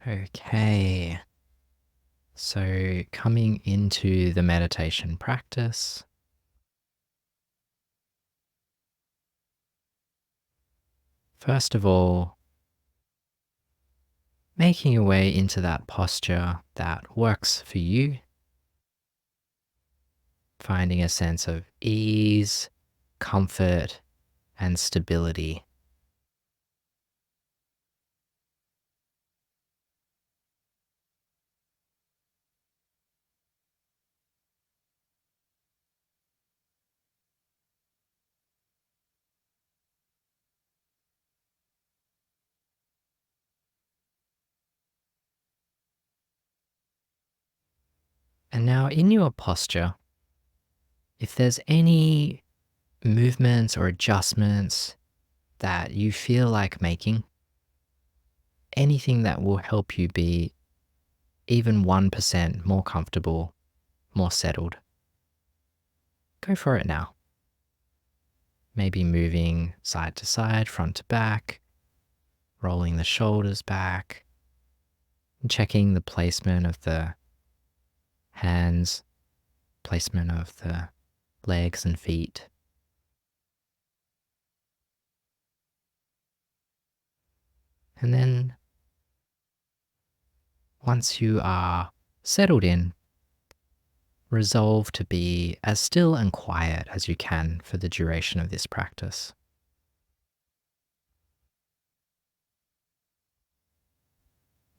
Okay, so coming into the meditation practice, first of all, making your way into that posture that works for you, finding a sense of ease, comfort, and stability. And now, in your posture, if there's any movements or adjustments that you feel like making, anything that will help you be even 1% more comfortable, more settled, go for it now. Maybe moving side to side, front to back, rolling the shoulders back, and checking the placement of the hands, placement of the legs and feet. And then once you are settled in, resolve to be as still and quiet as you can for the duration of this practice.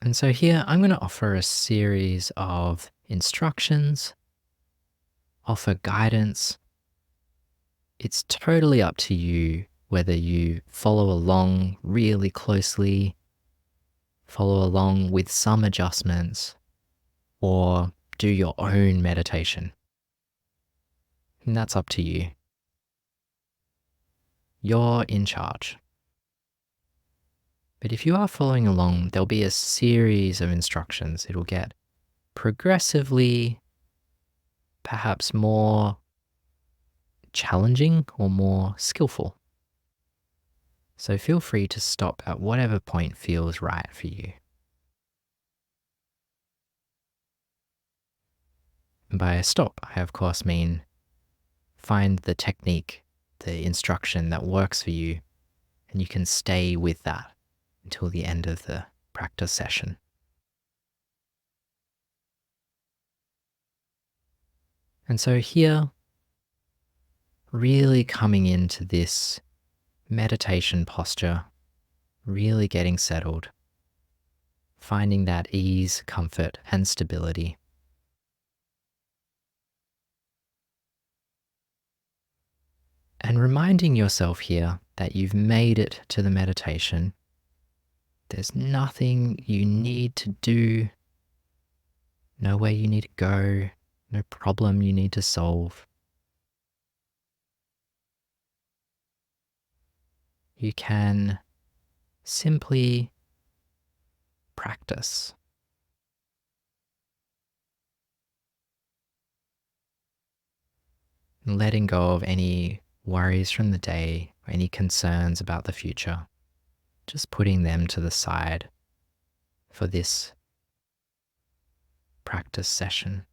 And so here I'm going to offer a series of instructions, offer guidance. It's totally up to you whether you follow along really closely, follow along with some adjustments, or do your own meditation. And that's up to you. You're in charge. But if you are following along, there'll be a series of instructions. It'll get progressively, perhaps more challenging or more skillful. So feel free to stop at whatever point feels right for you. And by stop, I of course mean find the technique, the instruction that works for you, and you can stay with that until the end of the practice session. And so here, really coming into this meditation posture, really getting settled, finding that ease, comfort, and stability. And reminding yourself here that you've made it to the meditation. There's nothing you need to do, nowhere you need to go, no problem you need to solve. You can simply practice. Letting go of any worries from the day, or any concerns about the future, just putting them to the side for this practice session.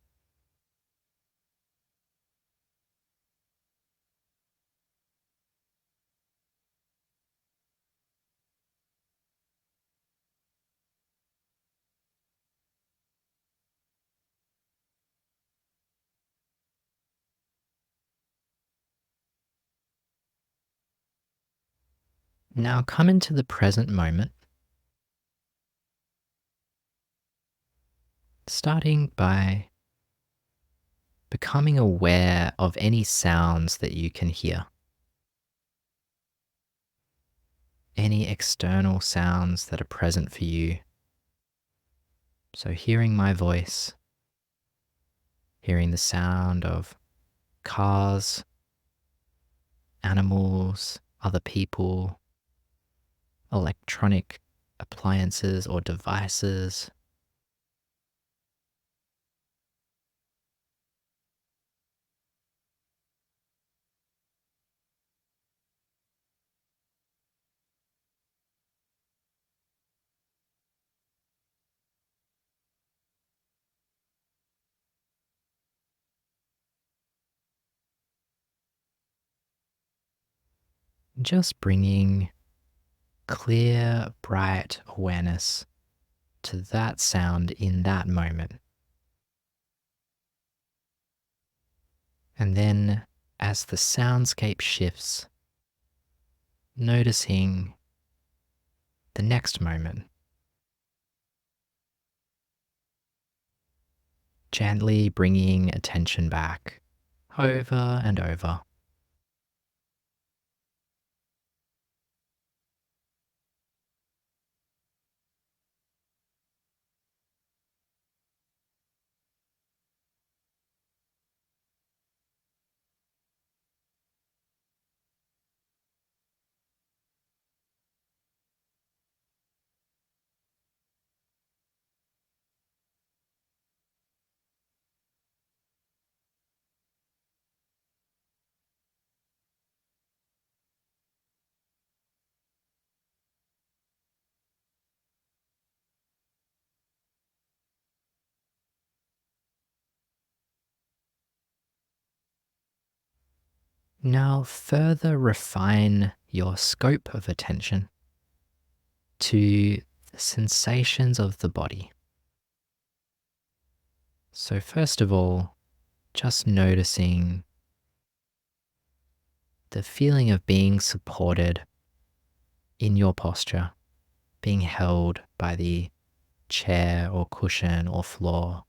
Now come into the present moment, starting by becoming aware of any sounds that you can hear, any external sounds that are present for you. So hearing my voice, hearing the sound of cars, animals, other people, electronic appliances or devices. just bringing clear, bright awareness to that sound in that moment. And then, as the soundscape shifts, noticing the next moment, gently bringing attention back over and over. Now, further refine your scope of attention to the sensations of the body. So, first of all, just noticing the feeling of being supported in your posture, being held by the chair or cushion or floor.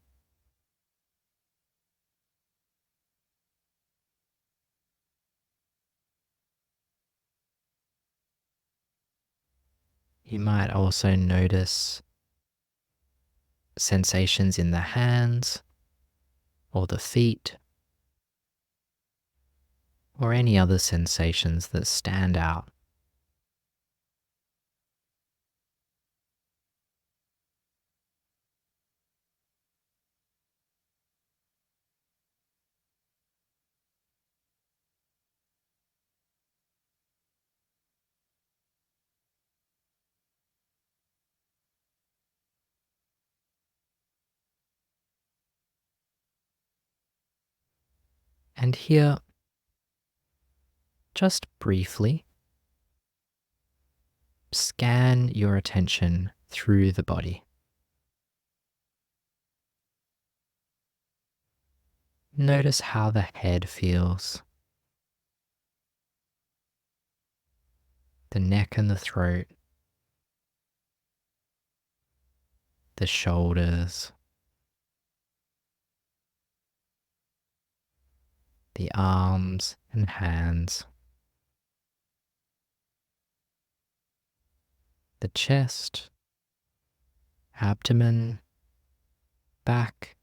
You might also notice sensations in the hands or the feet or any other sensations that stand out. And here, just briefly, scan your attention through the body. Notice how the head feels, the neck and the throat, the shoulders, the arms and hands, the chest, abdomen, back,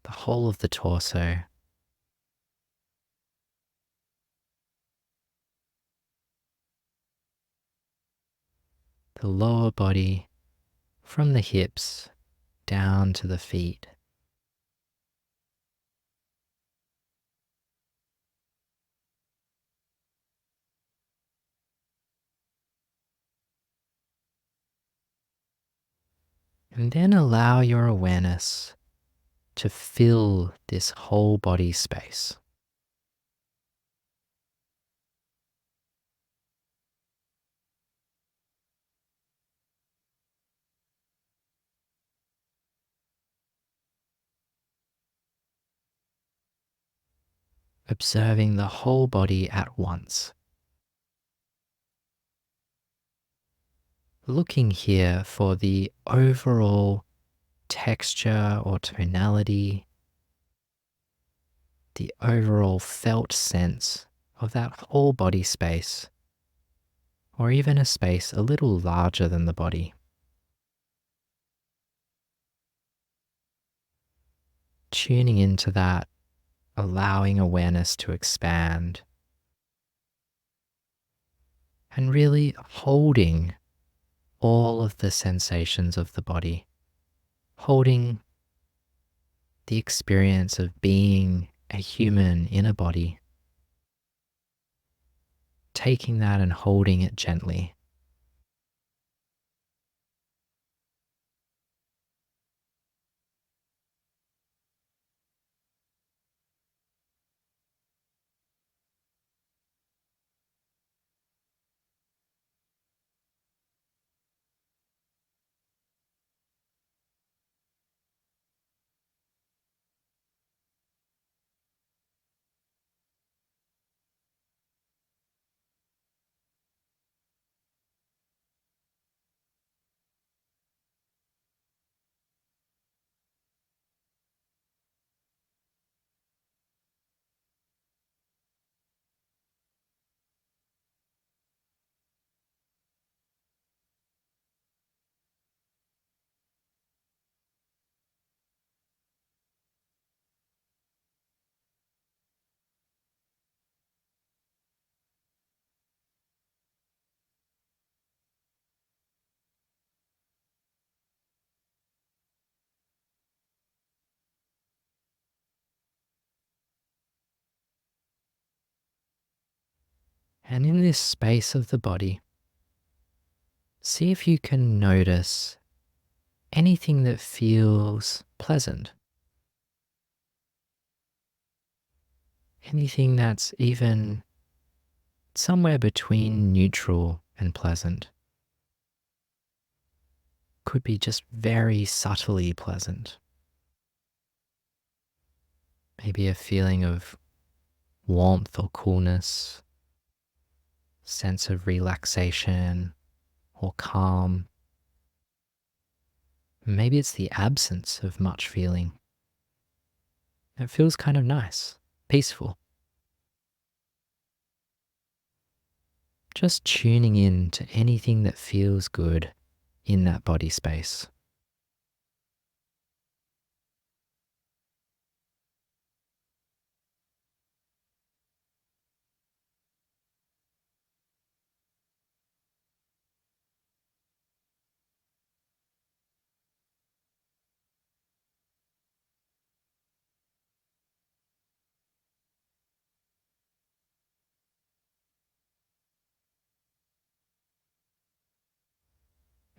the whole of the torso, the lower body from the hips down to the feet. And then allow your awareness to fill this whole body space. Observing the whole body at once. Looking here for the overall texture or tonality, the overall felt sense of that whole body space, or even a space a little larger than the body. Tuning into that, allowing awareness to expand, and really holding all of the sensations of the body, holding the experience of being a human in a body, taking that and holding it gently. And in this space of the body, see if you can notice anything that feels pleasant, anything that's even somewhere between neutral and pleasant. Could be just very subtly pleasant. Maybe a feeling of warmth or coolness, sense of relaxation or calm. Maybe it's the absence of much feeling. It feels kind of nice, peaceful. Just tuning in to anything that feels good in that body space.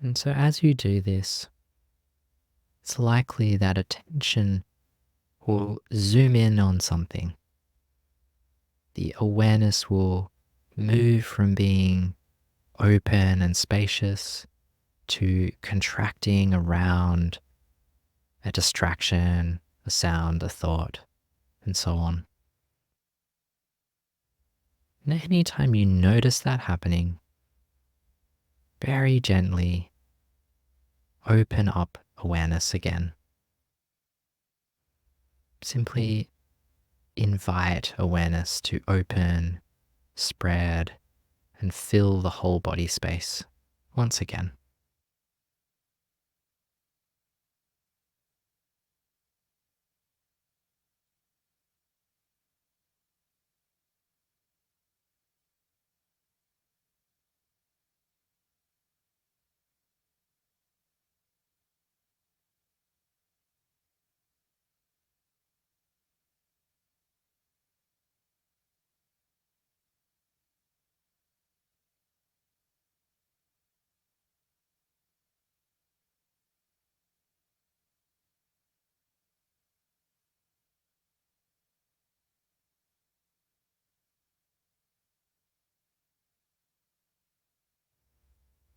And so as you do this, it's likely that attention will zoom in on something. The awareness will move from being open and spacious to contracting around a distraction, a sound, a thought, and so on. And anytime you notice that happening, very gently open up awareness again. Simply invite awareness to open, spread, and fill the whole body space once again.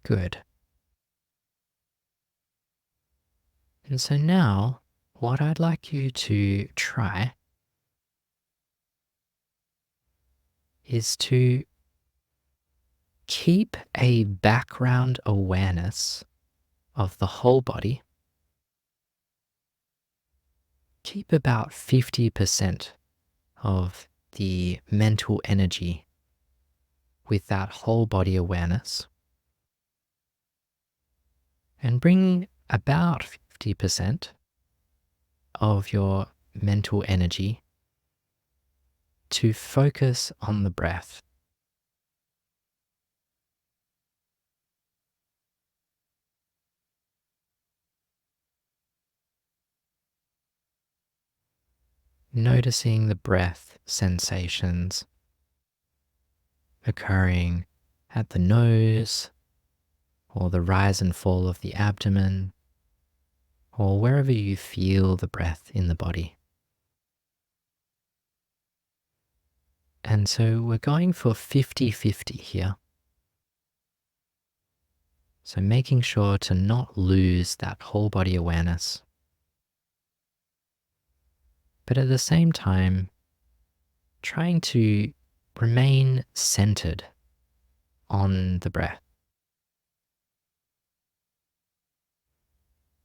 Good. And so now, what I'd like you to try is to keep a background awareness of the whole body. Keep about 50% of the mental energy with that whole body awareness, and bring about 50% of your mental energy to focus on the breath. Noticing the breath sensations occurring at the nose, or the rise and fall of the abdomen, or wherever you feel the breath in the body. And so we're going for 50-50 here. So making sure to not lose that whole body awareness, but at the same time, trying to remain centered on the breath.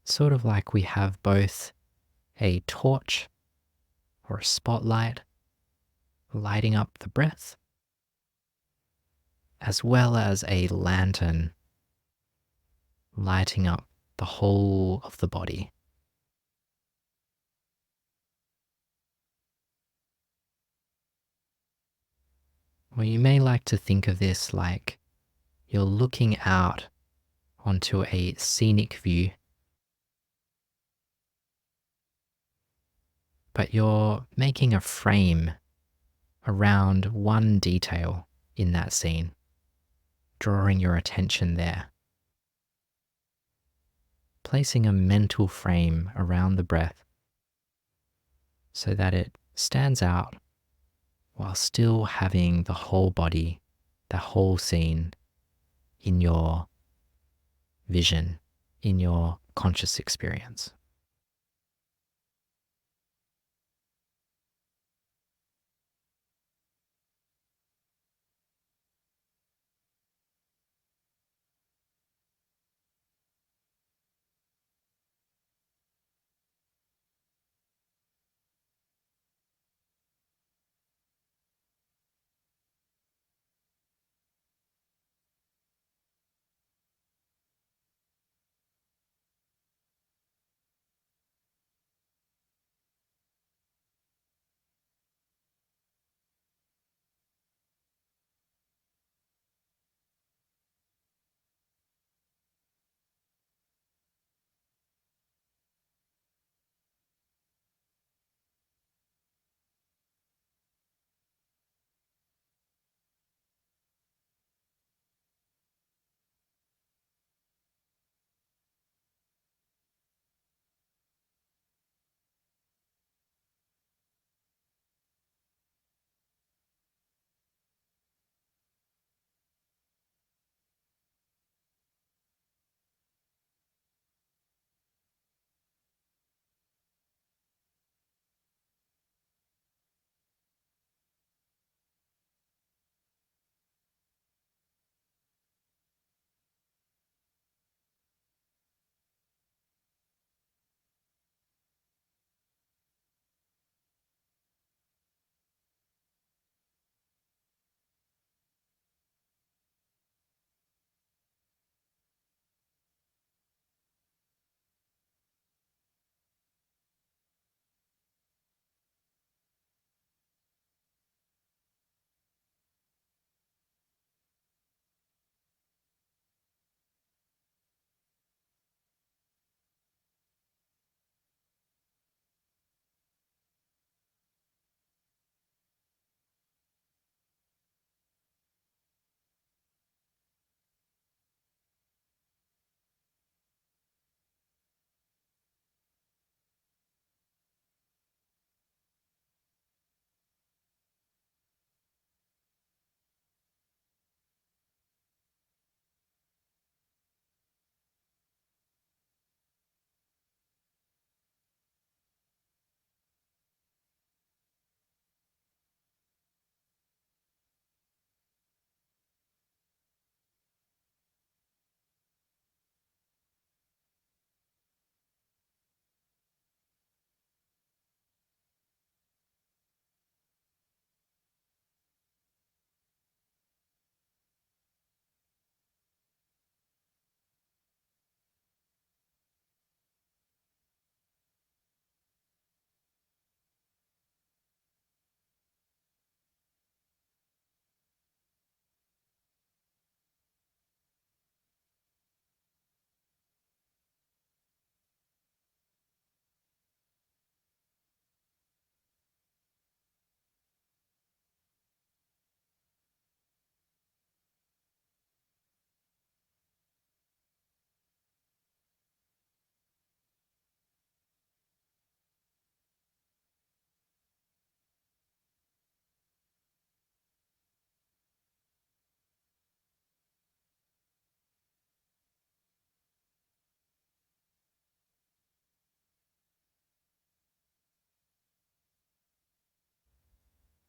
Sort of like we have both a torch or a spotlight lighting up the breath, as well as a lantern lighting up the whole of the body. Or you may like to think of this like you're looking out onto a scenic view, but you're making a frame around one detail in that scene, drawing your attention there, placing a mental frame around the breath so that it stands out while still having the whole body, the whole scene in your vision, in your conscious experience.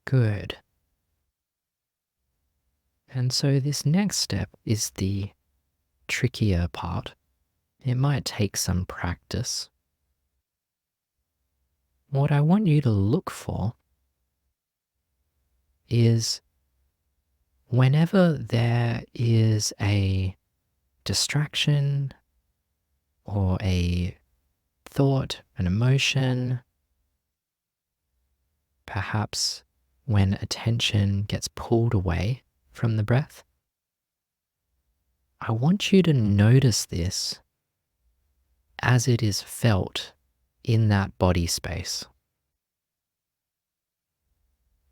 Good. And so this next step is the trickier part. It might take some practice. What I want you to look for is whenever there is a distraction or a thought, an emotion, perhaps when attention gets pulled away from the breath, I want you to notice this as it is felt in that body space.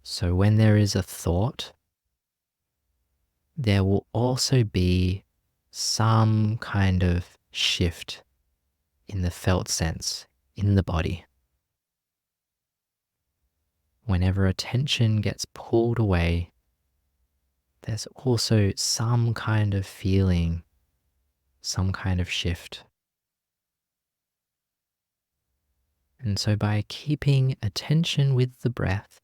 So when there is a thought, there will also be some kind of shift in the felt sense in the body. Whenever attention gets pulled away, there's also some kind of feeling, some kind of shift. And so, by keeping attention with the breath,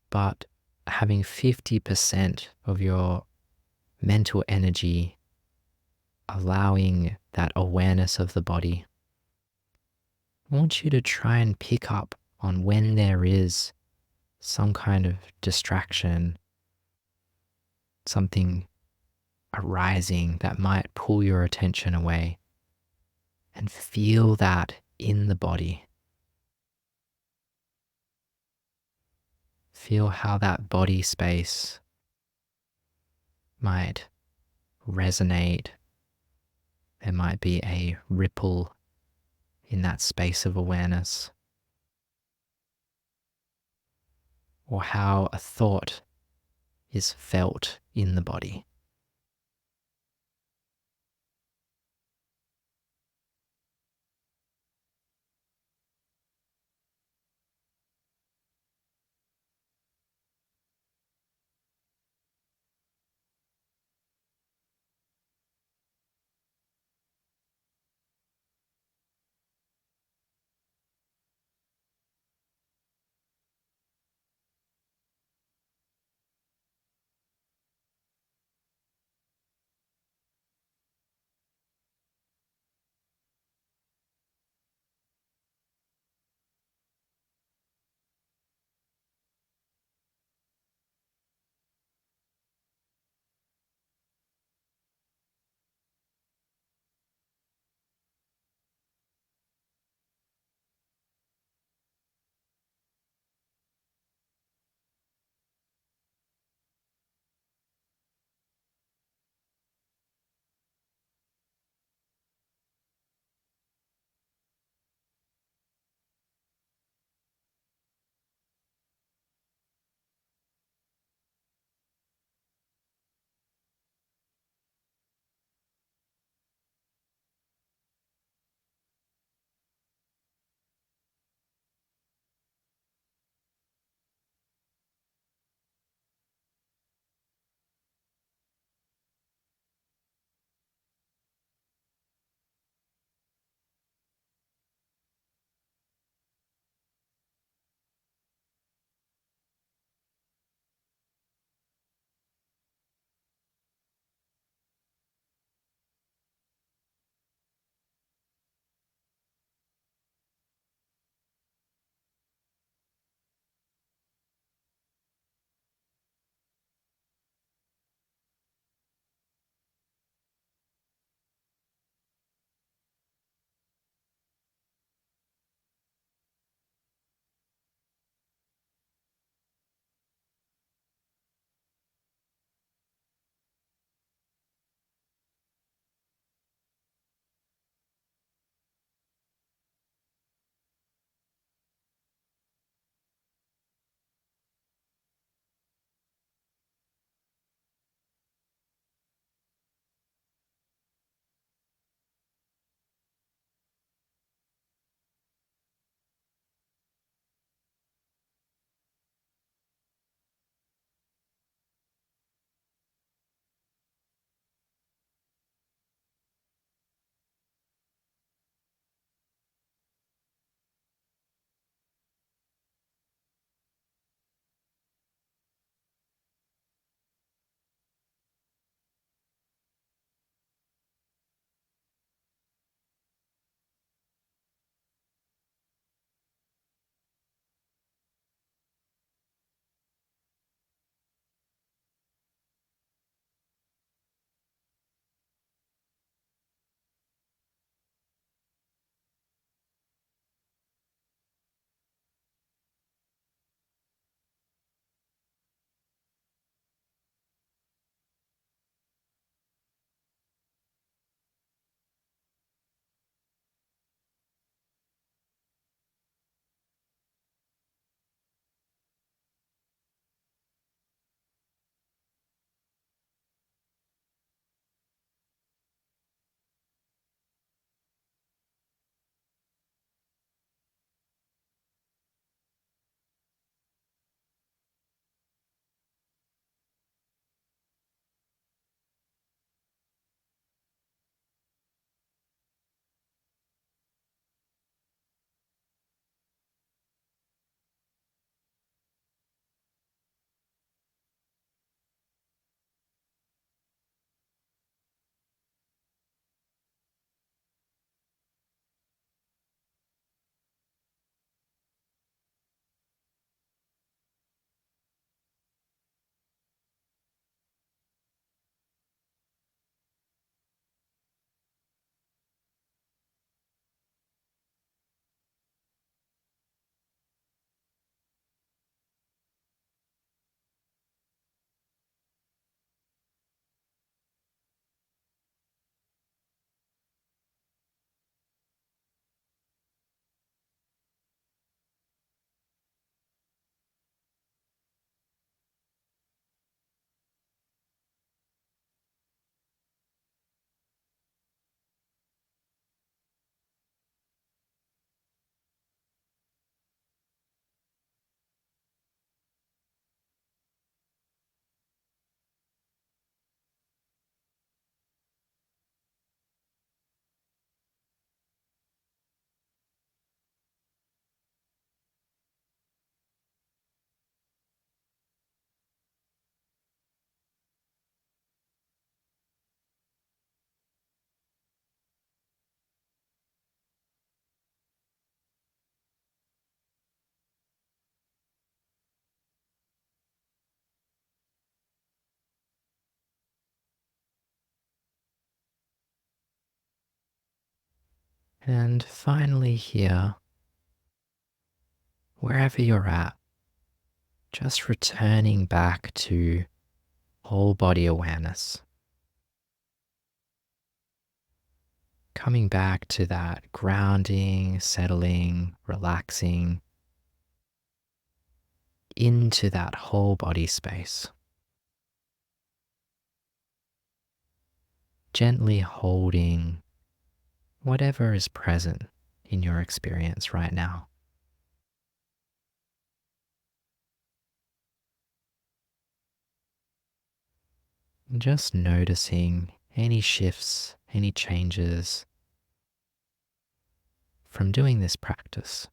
but having 50% of your mental energy allowing that awareness of the body, I want you to try and pick up on when there is some kind of distraction, something arising that might pull your attention away, and feel that in the body. Feel how that body space might resonate. There might be a ripple in that space of awareness, or how a thought is felt in the body. And finally, here, wherever you're at, just returning back to whole body awareness, coming back to that grounding, settling, relaxing into that whole body space. Gently holding whatever is present in your experience right now. And just noticing any shifts, any changes from doing this practice.